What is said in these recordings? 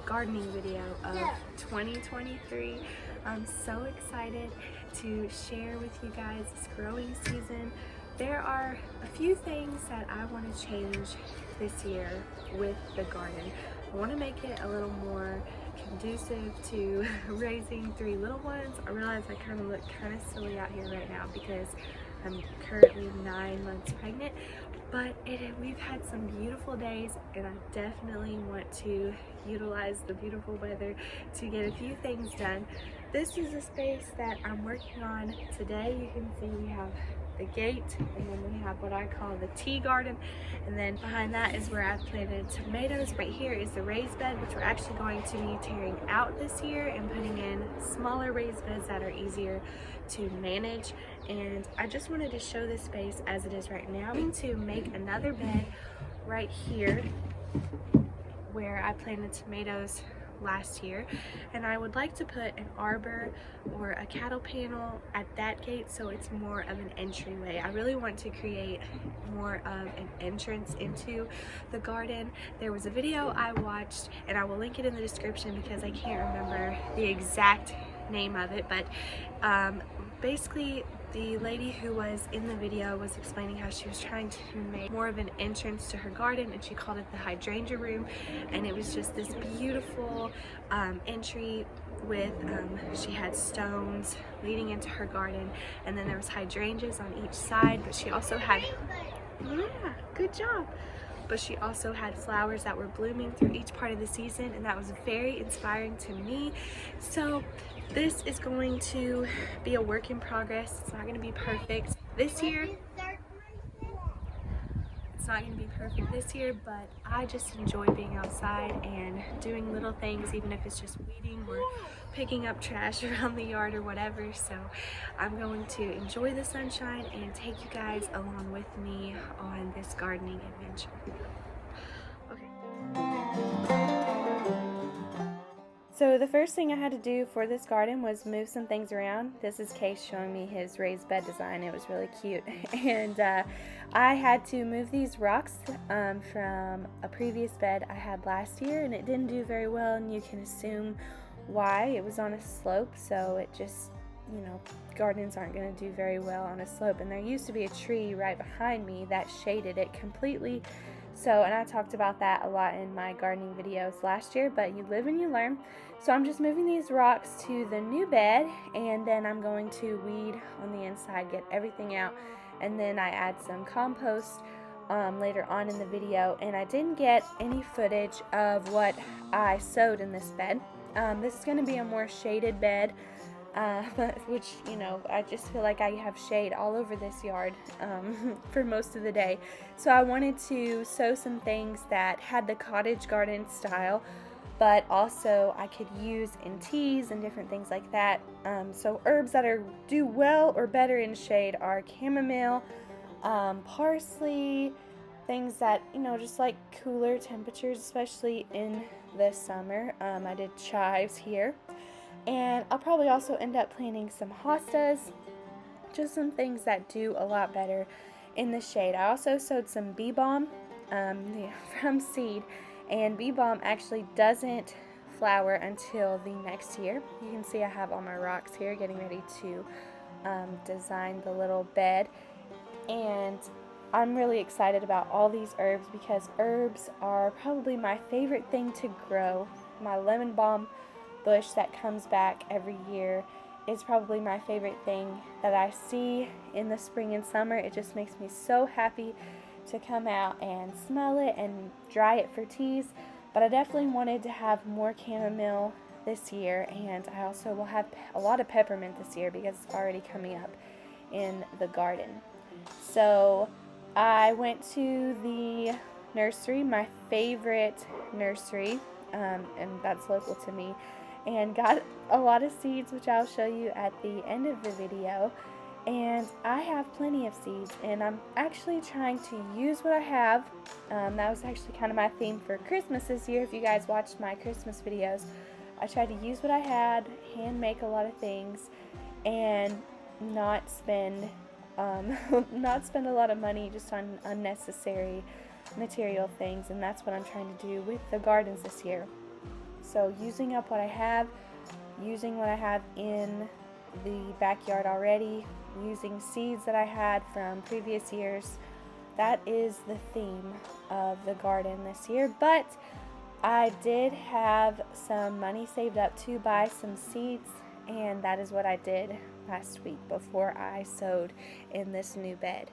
gardening video of 2023. I'm so excited to share with you guys this growing season. There are a few things that I want to change this year with the garden. I want to make it a little more conducive to raising 3 little ones. I realize I kind of look kind of silly out here right now because I'm currently 9 months pregnant, but we've had some beautiful days, and I definitely want to utilize the beautiful weather to get a few things done. This is a space that I'm working on today. You can see we have the gate, and then we have what I call the tea garden, and then behind that is where I've planted tomatoes. Right here is the raised bed, which we're actually going to be tearing out this year and putting in smaller raised beds that are easier to manage. And I just wanted to show this space as it is right now. I'm going to make another bed right here where I planted tomatoes last year, and I would like to put an arbor or a cattle panel at that gate so it's more of an entryway. I really want to create more of an entrance into the garden. There was a video I watched, and I will link it in the description because I can't remember the exact name of it, but basically the lady who was in the video was explaining how she was trying to make more of an entrance to her garden, and she called it the hydrangea room, and it was just this beautiful entry with she had stones leading into her garden, and then there was hydrangeas on each side, but she also had, yeah, good job, but she also had flowers that were blooming through each part of the season, and that was very inspiring to me. So this is going to be a work in progress. It's not going to be perfect this year. It's not going to be perfect this year, but I just enjoy being outside and doing little things, even if it's just weeding or picking up trash around the yard or whatever. So I'm going to enjoy the sunshine and take you guys along with me on this gardening adventure. Okay. So the first thing I had to do for this garden was move some things around. This is Case showing me his raised bed design. It was really cute. And I had to move these rocks from a previous bed I had last year, and it didn't do very well, and you can assume why. It was on a slope, so it just, you know, gardens aren't going to do very well on a slope. And there used to be a tree right behind me that shaded it completely. So, and I talked about that a lot in my gardening videos last year, but you live and you learn. So I'm just moving these rocks to the new bed, and then I'm going to weed on the inside, get everything out, and then I add some compost later on in the video. And I didn't get any footage of what I sowed in this bed. This is going to be a more shaded bed, which, you know, I just feel like I have shade all over this yard for most of the day. So I wanted to sow some things that had the cottage garden style, but also I could use in teas and different things like that. So herbs that do well or better in shade are chamomile, parsley, things that, you know, just like cooler temperatures, especially in the summer. I did chives here. And I'll probably also end up planting some hostas, just some things that do a lot better in the shade. I also sowed some bee balm from seed, and bee balm actually doesn't flower until the next year. You can see I have all my rocks here getting ready to design the little bed, and I'm really excited about all these herbs because herbs are probably my favorite thing to grow. My lemon balm bush that comes back every year is probably my favorite thing that I see in the spring and summer. It just makes me so happy to come out and smell it and dry it for teas. But I definitely wanted to have more chamomile this year, and I also will have a lot of peppermint this year because it's already coming up in the garden. So I went to the nursery, my favorite nursery, and that's local to me, and got a lot of seeds, which I'll show you at the end of the video. And I have plenty of seeds, and I'm actually trying to use what I have. That was actually kind of my theme for Christmas this year. If you guys watched my Christmas videos, I tried to use what I had, hand make a lot of things, and not spend a lot of money just on unnecessary material things, and that's what I'm trying to do with the gardens this year. So using up what I have, using what I have in the backyard already, using seeds that I had from previous years. That is the theme of the garden this year. But I did have some money saved up to buy some seeds, and that is what I did last week before I sowed in this new bed.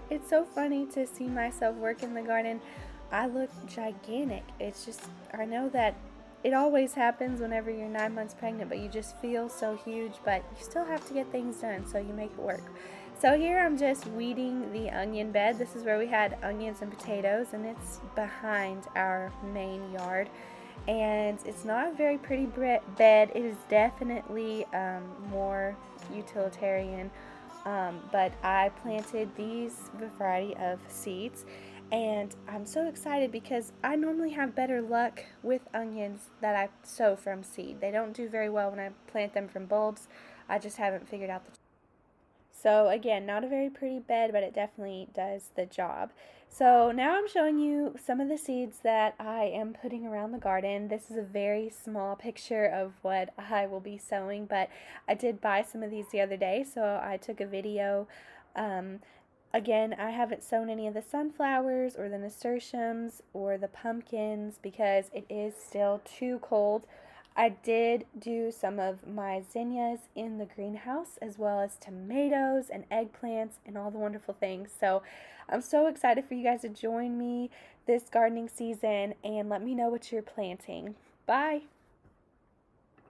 It's so funny to see myself work in the garden. I look gigantic. It's just, I know that it always happens whenever you're 9 months pregnant, but you just feel so huge, but you still have to get things done, so you make it work. So here I'm just weeding the onion bed. This is where we had onions and potatoes, and it's behind our main yard. And it's not a very pretty bed. It is definitely more utilitarian. But I planted these variety of seeds, and I'm so excited because I normally have better luck with onions that I sow from seed. They don't do very well when I plant them from bulbs. I just haven't figured out the So again, not a very pretty bed, but it definitely does the job. So now I'm showing you some of the seeds that I am putting around the garden. This is a very small picture of what I will be sowing, but I did buy some of these the other day, so I took a video. Again, I haven't sown any of the sunflowers or the nasturtiums or the pumpkins because it is still too cold. I did do some of my zinnias in the greenhouse, as well as tomatoes and eggplants and all the wonderful things. So I'm so excited for you guys to join me this gardening season and let me know what you're planting. Bye!